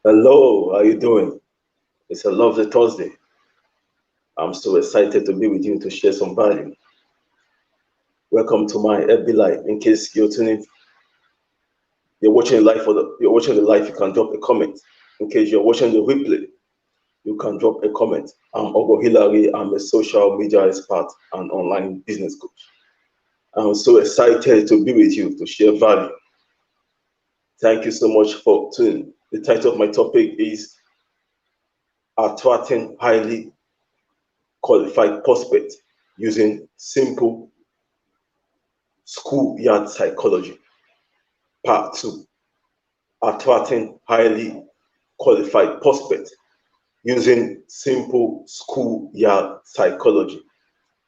Hello, how you doing? It's a lovely Thursday. I'm so excited to be with you to share some value. Welcome to my FB Live. In case you're tuning, you're watching live you're watching the live, you can drop a comment. In case you're watching the replay, you can drop a comment. I'm Ogo Hilary. I'm a social media expert and online business coach. I'm so excited to be with you to share value. Thank you so much for tuning. The title of my topic is Attracting Highly Qualified Prospects Using Simple Schoolyard Psychology. Part 2. Attracting Highly Qualified Prospects Using Simple Schoolyard Psychology.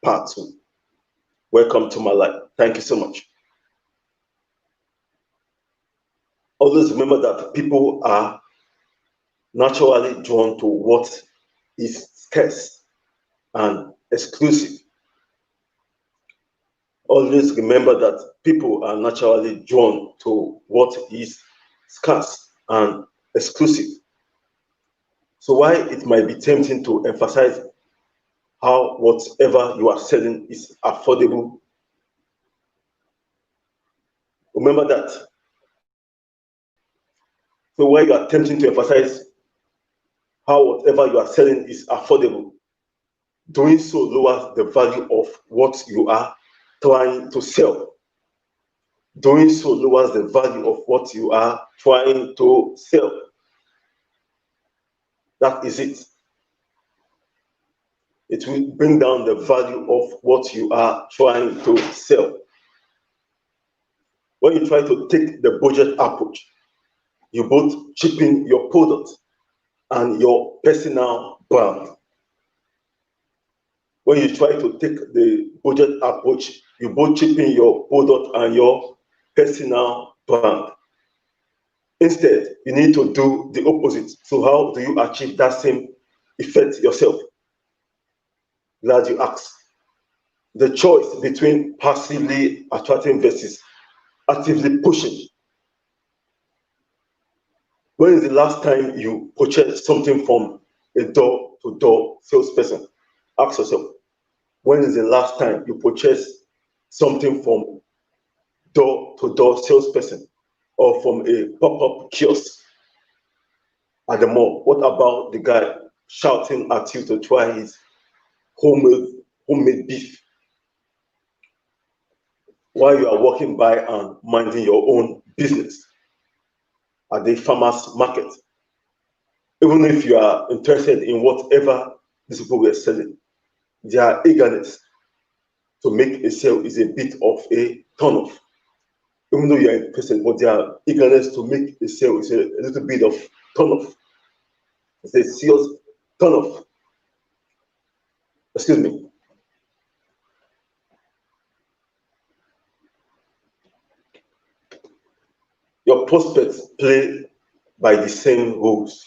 Part 2. Welcome to my life. Thank you so much. Always remember that people are naturally drawn to what is scarce and exclusive. Always remember that people are naturally drawn to what is scarce and exclusive. So while it might be tempting to emphasize how whatever you are selling is affordable, remember that. So while you are tempting to emphasize how whatever you are selling is affordable, doing so lowers the value of what you are trying to sell. Doing so lowers the value of what you are trying to sell. That is it. It will bring down the value of what you are trying to sell. When you try to take the budget approach, you both cheapen your product and your personal brand. When you try to take the budget approach, you both cheapen your product and your personal brand. Instead, you need to do the opposite. So how do you achieve that same effect yourself? Glad you asked. The choice between passively attracting versus actively pushing. When is the last time you purchased something from a door-to-door salesperson? Ask yourself, when is the last time you purchased something from door-to-door salesperson or from a pop-up kiosk at the mall? What about the guy shouting at you to try his homemade beef while you are walking by and minding your own business at the farmer's market? Even if you are interested in whatever these people were selling, their eagerness to make a sale is a bit of a turn-off. Even though you are interested, but their eagerness to make a sale is a little bit of turn-off. It's a serious turn-off. Excuse me. Your prospects play by the same rules.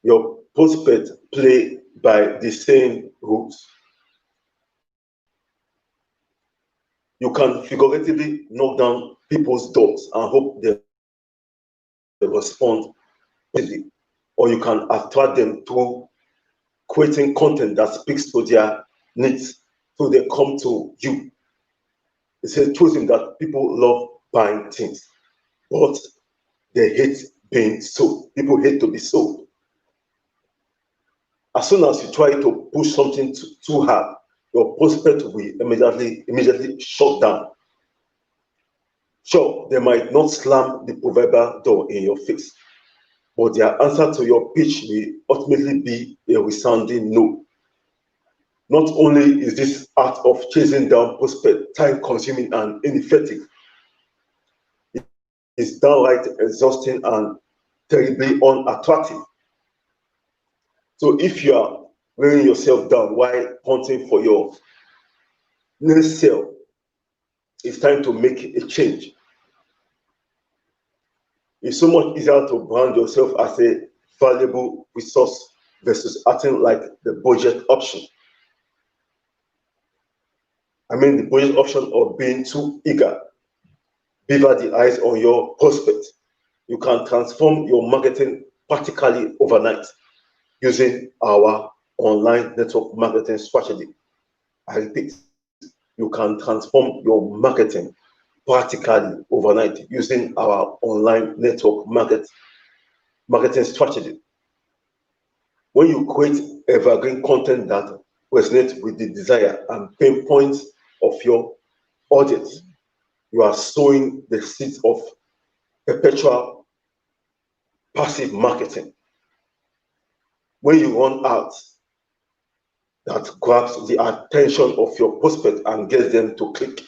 Your prospects play by the same rules. You can figuratively knock down people's doors and hope they respond positively, or you can attract them through creating content that speaks to their needs, so they come to you. It's a truism that people love buying things, but they hate being sold. People hate to be sold. As soon as you try to push something too hard, your prospect will immediately shut down. Sure, they might not slam the proverbial door in your face, but their answer to your pitch will ultimately be a resounding no. Not only is this art of chasing down prospect time-consuming and ineffective, it's downright exhausting and terribly unattractive. So if you are wearing yourself down while hunting for your next sale, it's time to make a change. It's so much easier to brand yourself as a valuable resource versus acting like the budget option. I mean the budget option of being too eager. Beaver the eyes on your prospect. You can transform your marketing practically overnight using our online network marketing strategy. I repeat, you can transform your marketing practically overnight using our online network marketing strategy. When you create evergreen content that resonates with the desire and pain points of your audience, you are sowing the seeds of perpetual passive marketing. When you run ads that grabs the attention of your prospect and gets them to click,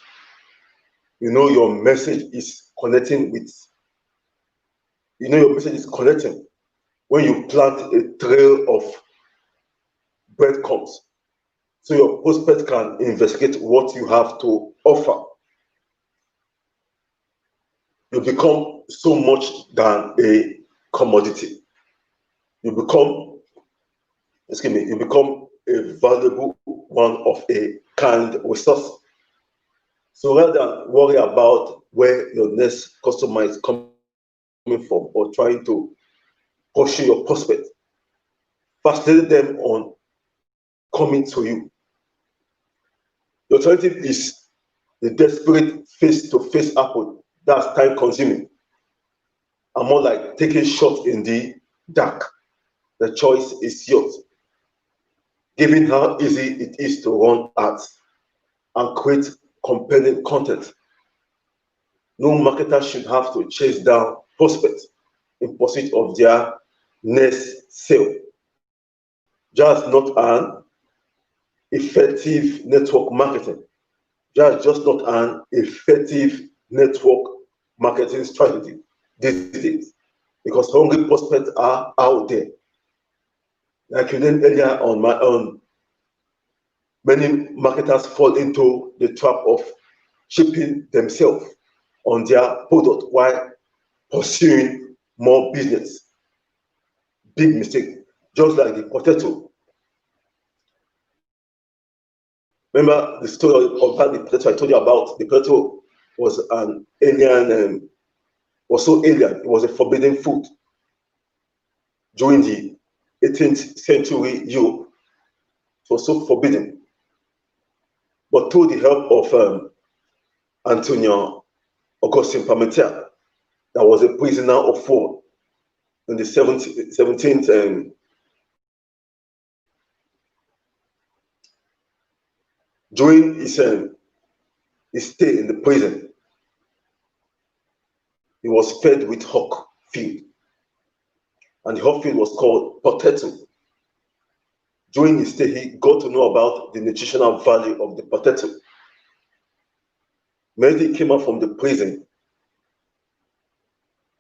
you know your message is connecting with, when you plant a trail of breadcrumbs so your prospect can investigate what you have to offer. You become so much than a commodity. You become a valuable one of a kind resource. So rather than worry about where your next customer is coming from or trying to pursue your prospect, facilitate them on coming to you. The alternative is the desperate face-to-face approach. That's time consuming and more like taking shots in the dark. The choice is yours. Given how easy it is to run ads and create compelling content, no marketer should have to chase down prospects in pursuit of their next sale. Just not an effective network marketing. Just not an effective network marketing strategy these days, because hungry prospects are out there. Like you learned earlier on my own, many marketers fall into the trap of cheapening themselves on their product while pursuing more business. Big mistake. Just like the potato. Remember the story about the potato I told you about? The potato was an alien, was so alien, it was a forbidden food during the 18th century Europe. It was so forbidden. But through the help of Antonio Augustin Parmentier, that was a prisoner of war in the 17th during his stay in the prison, he was fed with hawk feed, and the hawk feed was called potato. During his stay, he got to know about the nutritional value of the potato. When he came out from the prison,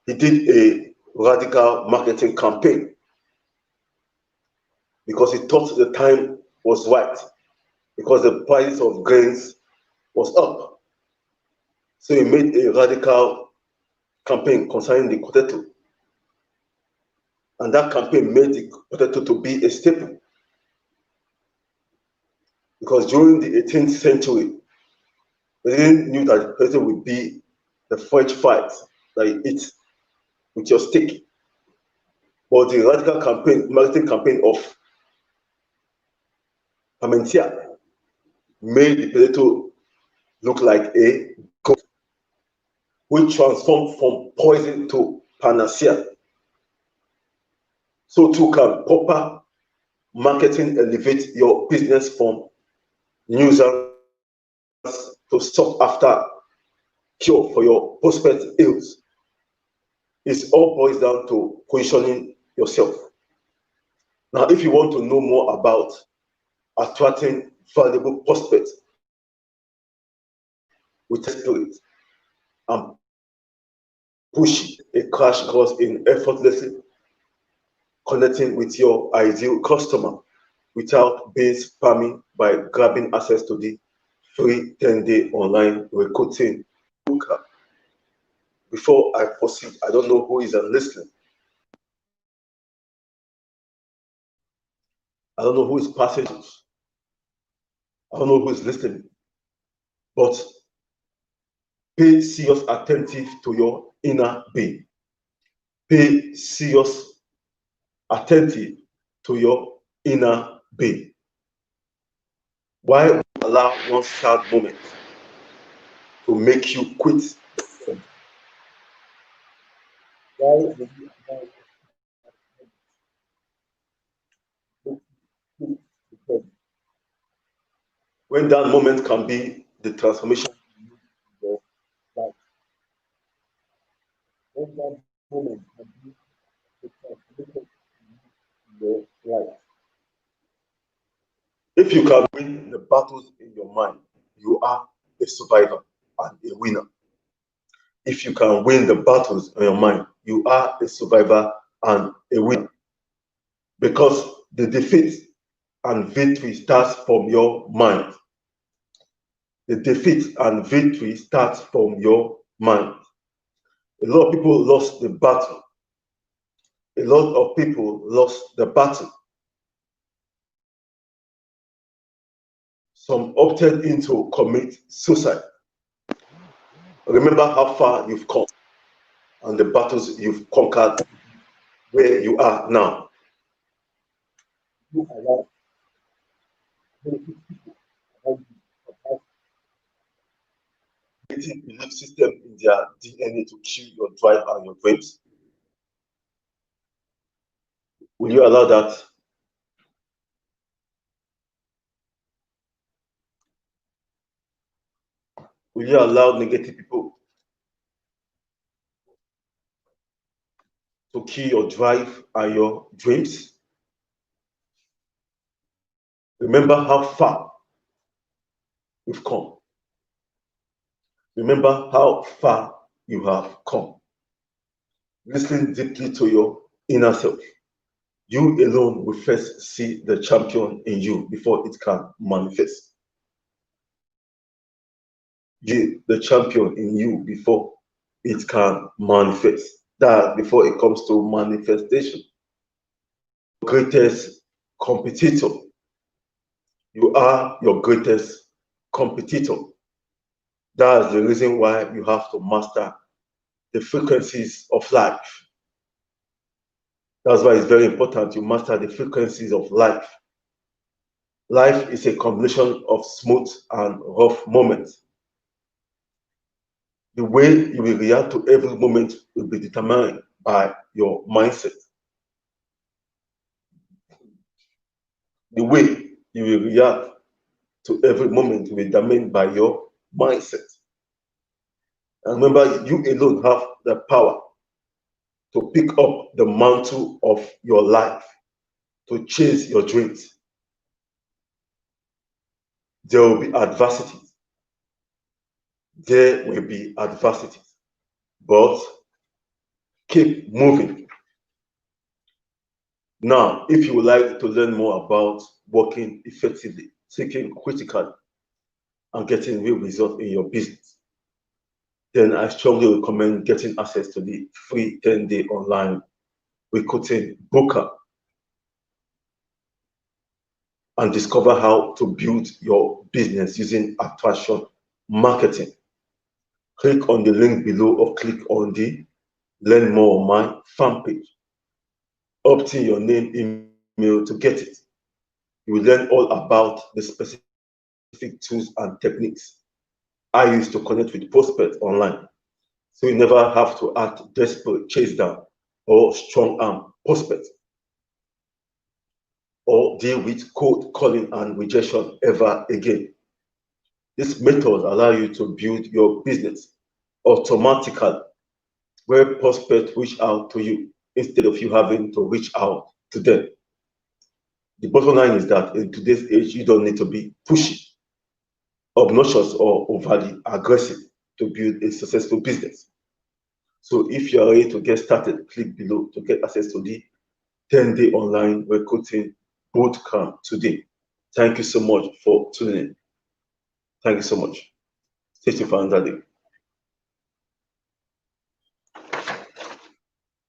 he did a radical marketing campaign because he thought the time was right, because the price of grains was up. So he made a radical campaign concerning the potato. And that campaign made the potato to be a staple. Because during the 18th century, they didn't knew that the potato would be the French fries that you eat with your steak. But the radical marketing campaign of Parmentier made the potato look like a god, which transformed from poison to panacea. So too can proper marketing elevate your business from nuisance to sought after cure for your prospect ills. It all boils down to positioning yourself. Now, if you want to know more about attracting valuable prospects with spirit and push a crash course in effortlessly connecting with your ideal customer without being spammy by grabbing access to the free 10-day online recruiting bootcamp. Before I proceed, I don't know who is listening. I don't know who is passing. I don't know who is listening. But pay serious attention to your inner being. Pay serious attentive to your inner being. Why allow one sad moment to make you quit? Why will you allow when that moment can be the transformation in your life? When that moment can be the transformation in your life. If you can win the battles in your mind, you are a survivor and a winner. If you can win the battles in your mind, you are a survivor and a winner. Because the defeat and victory starts from your mind. The defeat and victory starts from your mind. A lot of people lost the battle. A lot of people lost the battle. Some opted into commit suicide. Remember how far you've come and the battles you've conquered where you are now. You allow creating belief system in their DNA to kill your drive and your dreams. Will you allow that? Will you allow negative people to kill your drive and your dreams? Remember how far you've come. Remember how far you have come. Listen deeply to your inner self. You alone will first see the champion in you before it can manifest. You, the champion in you before it can manifest. That before it comes to manifestation. Greatest competitor. You are your greatest competitor. That's the reason why you have to master the frequencies of life. That's why it's very important you master the frequencies of life. Life is a combination of smooth and rough moments. The way you will react to every moment will be determined by your mindset. The way you will react to every moment will be determined by your mindset. And remember, you alone have the power to pick up the mantle of your life, to chase your dreams. There will be adversities. There will be adversities. But keep moving. Now, if you would like to learn more about working effectively, thinking critically, and getting real results in your business, then I strongly recommend getting access to the free 10-day online recruiting booker and discover how to build your business using attraction marketing. Click on the link below or click on the Learn More on my fan page. Opt in your name, email to get it. You will learn all about the specific tools and techniques I use to connect with prospects online. So you never have to act desperate, chase down, or strong arm prospects, or deal with cold calling and rejection ever again. This method allows you to build your business automatically where prospects reach out to you instead of you having to reach out to them. The bottom line is that in today's age, you don't need to be pushy, obnoxious, or overly aggressive to build a successful business. So if you are ready to get started, click below to get access to the 10-day online recruiting bootcamp today. Thank you so much for tuning in. Thank you so much. Stay tuned for another day.